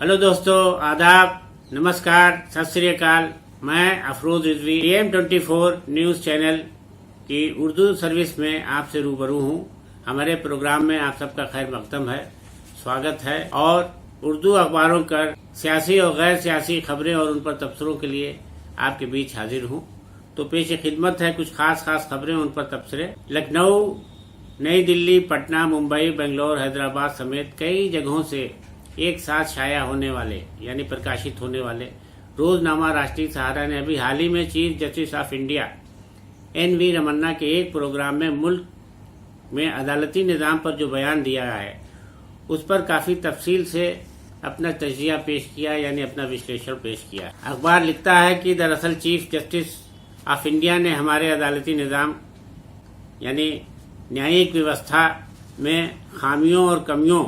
Hello दोस्तों, आदाब, नमस्कार, सत श्री अकाल। मैं Afroz Rizvi AM24 news channel की उर्दू सर्विस में आपसे रूबरू हूँ। हमारे प्रोग्राम में आप सबका खैर मकदम है, स्वागत है। और उर्दू अखबारों पर सियासी और गैर सियासी खबरें और उन पर तबसरों के लिए आपके बीच हाजिर हूँ। तो पेश खिदमत है कुछ खास खबरें, उन पर तबसरे। लखनऊ, नई दिल्ली, पटना, मुंबई, बेंगलोर, हैदराबाद समेत कई जगहों से एक साथ शाया होने वाले यानी प्रकाशित होने वाले रोजनामा राष्ट्रीय सहारा ने अभी हाल ही में chief justice of India NV Ramana के एक प्रोग्राम में मुल्क में अदालती निज़ाम पर जो बयान दिया है उस पर काफ़ी तफसील से अपना तजिया पेश किया, यानी अपना विश्लेषण पेश किया। अखबार लिखता है कि दरअसल चीफ जस्टिस ऑफ इंडिया ने हमारे अदालती निज़ाम यानी न्यायिक व्यवस्था में खामियों और कमियों,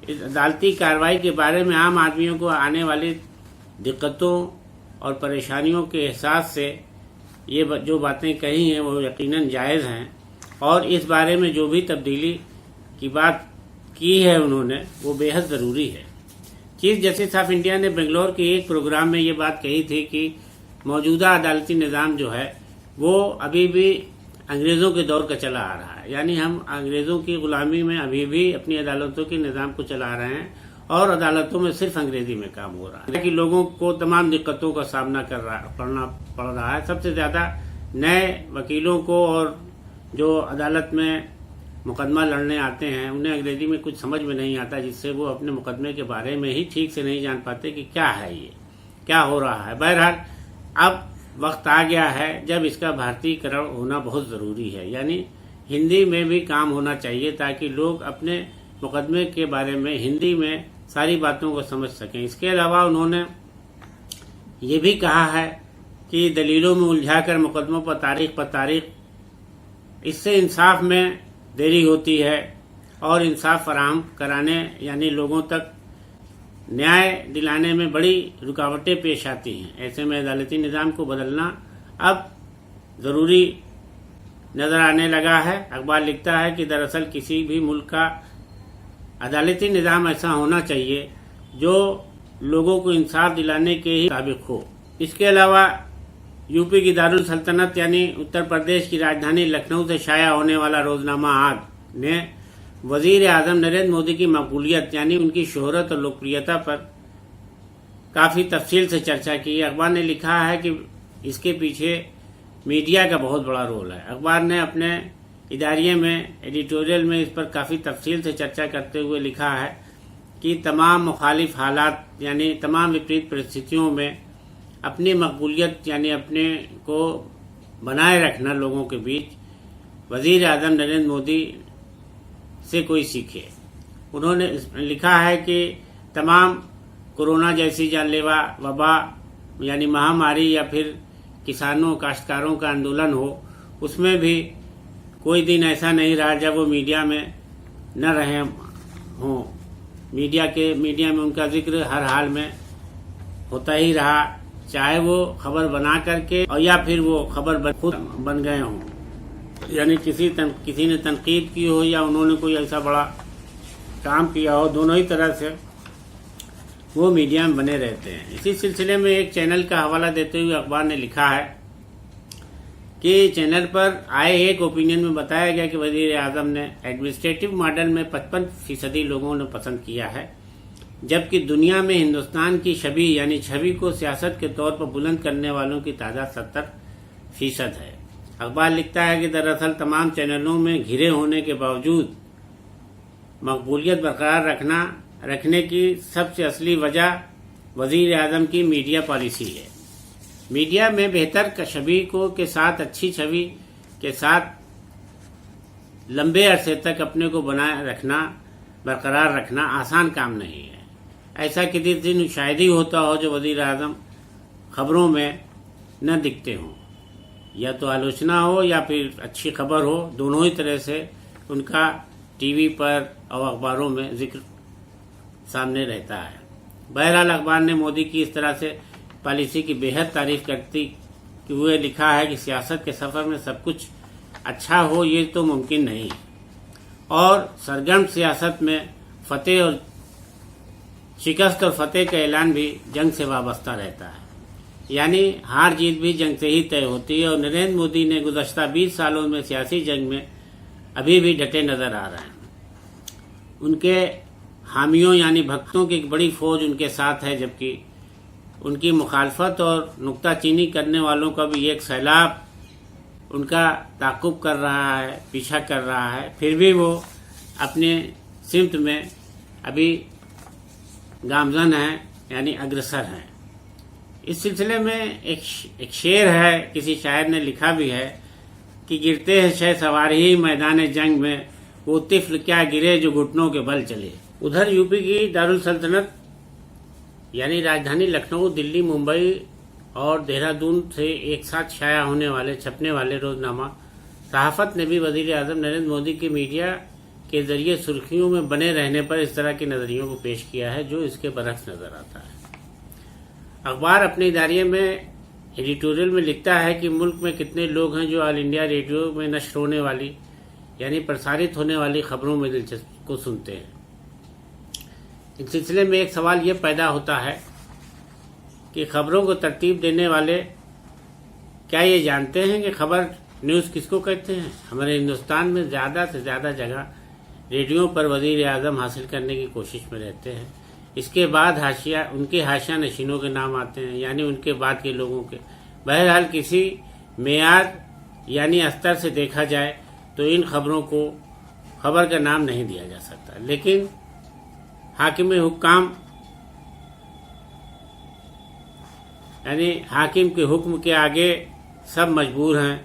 इस अदालती कार्रवाई के बारे में आम आदमियों को आने वाली दिक्कतों और परेशानियों के एहसास से ये जो बातें कही हैं वो यकीनन जायज़ हैं, और इस बारे में जो भी तब्दीली की बात की है उन्होंने वो बेहद ज़रूरी है। चीफ जस्टिस ऑफ इंडिया ने बेंगलोर के एक प्रोग्राम में ये बात कही थी कि मौजूदा अदालती निज़ाम जो है वो अभी भी अंग्रेज़ों के दौर का चला आ रहा है, यानी हम अंग्रेज़ों की गुलामी में अभी भी अपनी अदालतों के निज़ाम को चला रहे हैं और अदालतों में सिर्फ अंग्रेज़ी में काम हो रहा है कि लोगों को तमाम दिक्कतों का सामना करना पड़ रहा है। सबसे ज़्यादा नए वकीलों को और जो अदालत में मुकदमा लड़ने आते हैं उन्हें अंग्रेज़ी में कुछ समझ में नहीं आता, जिससे वो अपने मुकदमे के बारे में ही ठीक से नहीं जान पाते कि क्या है, ये क्या हो रहा है। बहरहाल अब वक्त आ गया है जब इसका भारतीयकरण होना बहुत ज़रूरी है, यानी हिंदी में भी काम होना चाहिए ताकि लोग अपने मुकदमे के बारे में हिंदी में सारी बातों को समझ सकें। इसके अलावा उन्होंने ये भी कहा है कि दलीलों में उलझाकर मुकदमों पर तारीख इससे इंसाफ में देरी होती है और इंसाफ फराहम कराने यानी लोगों तक न्याय दिलाने में बड़ी रुकावटें पेश आती हैं। ऐसे में अदालती निज़ाम को बदलना अब ज़रूरी नज़र आने लगा है। अखबार लिखता है कि दरअसल किसी भी मुल्क का अदालती निज़ाम ऐसा होना चाहिए जो लोगों को इंसाफ दिलाने के ही मुताबिक हो। इसके अलावा यूपी की दारुल सल्तनत यानी उत्तर प्रदेश की राजधानी लखनऊ से शाया होने वाला रोजनामा आज ने वजीर आजम नरेंद्र मोदी की मकबूलियत यानी उनकी शोहरत और लोकप्रियता पर काफ़ी तफसील से चर्चा की। अखबार ने लिखा है कि इसके पीछे मीडिया का बहुत बड़ा रोल है। अखबार ने अपने इदारिये में एडिटोरियल में इस पर काफ़ी तफसील से चर्चा करते हुए लिखा है कि तमाम मुखालिफ हालात यानी तमाम विपरीत परिस्थितियों में अपनी मकबूलियत यानी अपने को बनाए रखना लोगों के बीच वजीर आजम नरेंद्र मोदी से कोई सीखे। उन्होंने लिखा है कि तमाम कोरोना जैसी जानलेवा वबा यानी महामारी या फिर किसानों काश्तकारों का आंदोलन हो, उसमें भी कोई दिन ऐसा नहीं रहा जब वो मीडिया में न रहे हों। मीडिया में उनका जिक्र हर हाल में होता ही रहा, चाहे वो खबर बना करके और या फिर वो खबर खुद बन गए हों, यानी किसी ने तनकीद की हो या उन्होंने कोई ऐसा बड़ा काम किया हो, दोनों ही तरह से वो मीडिया में बने रहते हैं। इसी सिलसिले में एक चैनल का हवाला देते हुए अखबार ने लिखा है कि चैनल पर आए एक ओपिनियन में बताया गया कि वजीर आजम ने एडमिनिस्ट्रेटिव मॉडल में 55% लोगों ने पसंद किया है, जबकि दुनिया में हिंदुस्तान की छवि को सियासत के तौर पर बुलंद करने वालों की तादाद 70% है। अखबार लिखता है कि दरअसल तमाम चैनलों में घिरे होने के बावजूद मकबूलियत बरकरार रखने की सबसे असली वजह वजीर आजम की मीडिया पॉलिसी है। मीडिया में बेहतर छवि के साथ अच्छी छवि के साथ लंबे अरसे तक अपने को बरकरार रखना आसान काम नहीं है। ऐसा किसी दिन शायद ही होता हो जो वजीर आजम खबरों में न दिखते हों, या तो आलोचना हो या फिर अच्छी खबर हो, दोनों ही तरह से उनका टीवी पर और अखबारों में जिक्र सामने रहता है। बहरहाल अखबार ने मोदी की इस तरह से पॉलिसी की बेहद तारीफ करती हुए लिखा है कि सियासत के सफर में सब कुछ अच्छा हो ये तो मुमकिन नहीं, और सरगर्म सियासत में फतेह और शिकस्त और फतेह का ऐलान भी जंग से वाबस्ता रहता है, यानी हार जीत भी जंग से ही तय होती है। और नरेंद्र मोदी ने गुज़श्ता 20 सालों में सियासी जंग में अभी भी डटे नजर आ रहे हैं। उनके हामियों यानी भक्तों की एक बड़ी फौज उनके साथ है, जबकि उनकी मुखालफत और नुक्ताचीनी करने वालों का भी एक सैलाब उनका ताक़ुब कर रहा है, पीछा कर रहा है। फिर भी वो अपने सिमत में अभी गामजन हैं, यानी अग्रसर हैं। इस सिलसिले में एक शेर है, किसी शायर ने लिखा भी है कि गिरते हैं शह सवारी ही मैदान जंग में, वो तिफ्ल क्या गिरे जो घुटनों के बल चले। उधर यूपी की दारुल सल्तनत यानी राजधानी लखनऊ, दिल्ली, मुंबई और देहरादून से एक साथ शाया होने वाले छपने वाले रोजनामा सहाफत ने भी वजीर आजम नरेंद्र मोदी की मीडिया के जरिए सुर्खियों में बने रहने पर इस तरह के नजरियों को पेश किया है जो इसके बरक्स नजर आता है। अखबार अपने इदारे में एडिटोरियल में लिखता है कि मुल्क में कितने लोग हैं जो ऑल इंडिया रेडियो में नश्र होने वाली यानी प्रसारित होने वाली खबरों में दिलचस्पी को सुनते हैं। इस सिलसिले में एक सवाल यह पैदा होता है कि खबरों को तरतीब देने वाले क्या ये जानते हैं कि खबर न्यूज़ किसको कहते हैं। हमारे हिंदुस्तान में ज़्यादा से ज़्यादा जगह रेडियो पर वजीर आज़म हासिल करने की कोशिश में रहते हैं। इसके बाद उनके हाशिया नशीनों के नाम आते हैं, यानी उनके बाद के लोगों के। बहरहाल किसी मेयार यानी अस्तर से देखा जाए तो इन खबरों को खबर का नाम नहीं दिया जा सकता, लेकिन हाकिम हुक्काम यानी हाकिम के हुक्म के आगे सब मजबूर हैं।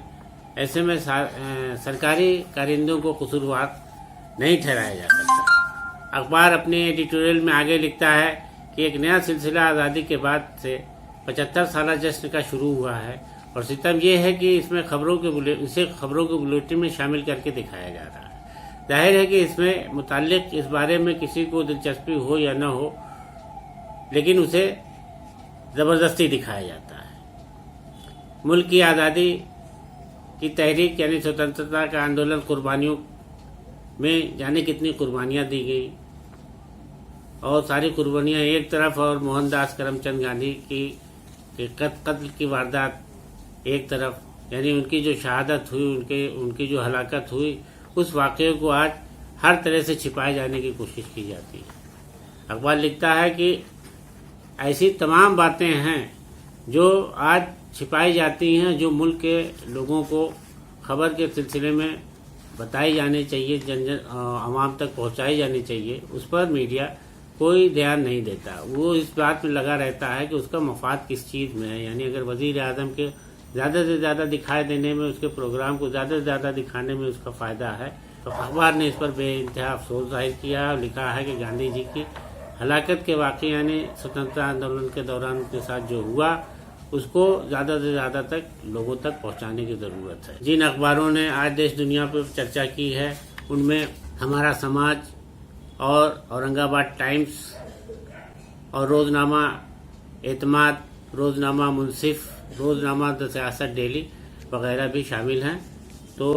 ऐसे में सरकारी कारिंदों को कसूरवार नहीं ठहराया जा सकता। अखबार अपने एडिटोरियल में आगे लिखता है कि एक नया सिलसिला आज़ादी के बाद से 75 साला जश्न का शुरू हुआ है और सितम यह है कि इसमें इसे खबरों के बुलेटिन में शामिल करके दिखाया जा रहा है। जाहिर है कि इसमें मुताल्लिक इस बारे में किसी को दिलचस्पी हो या न हो, लेकिन उसे ज़बरदस्ती दिखाया जाता है। मुल्क की आज़ादी की तहरीक यानी स्वतंत्रता का आंदोलन कुर्बानियों में जाने कितनी कुर्बानियाँ दी गई, और सारी कुर्बानियाँ एक तरफ और मोहनदास करमचंद गांधी की कत्ल की वारदात एक तरफ, यानी उनकी जो शहादत हुई, उनकी जो हलाकत हुई, उस वाक़े को आज हर तरह से छिपाए जाने की कोशिश की जाती है। अखबार लिखता है कि ऐसी तमाम बातें हैं जो आज छिपाई जाती हैं, जो मुल्क के लोगों को खबर के सिलसिले में बताई जानी चाहिए, आवाम तक पहुंचाई जानी चाहिए। उस पर मीडिया कोई ध्यान नहीं देता। वो इस बात में लगा रहता है कि उसका मफाद किस चीज़ में है, यानी अगर वजीर आज़म के ज़्यादा से ज़्यादा दिखाई देने में, उसके प्रोग्राम को ज़्यादा से ज़्यादा दिखाने में उसका फ़ायदा है, तो अखबार ने इस पर बेइंतहा अफसोस जाहिर किया और लिखा है कि गांधी जी की हलाकत के वाक़े यानी स्वतंत्रता आंदोलन के दौरान उनके साथ जो हुआ, उसको ज़्यादा से ज़्यादा तक लोगों तक पहुंचाने की ज़रूरत है। जिन अखबारों ने आज देश दुनिया पर चर्चा की है, उनमें हमारा समाज और औरंगाबाद टाइम्स और रोज़नामा एतमाद, रोज़नामा मुंसिफ, रोज़नामा द सियासत डेली वगैरह भी शामिल हैं। तो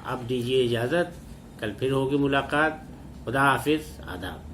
अब दीजिए इजाज़त, कल फिर होगी मुलाकात। खुदा हाफिज़, आदाब।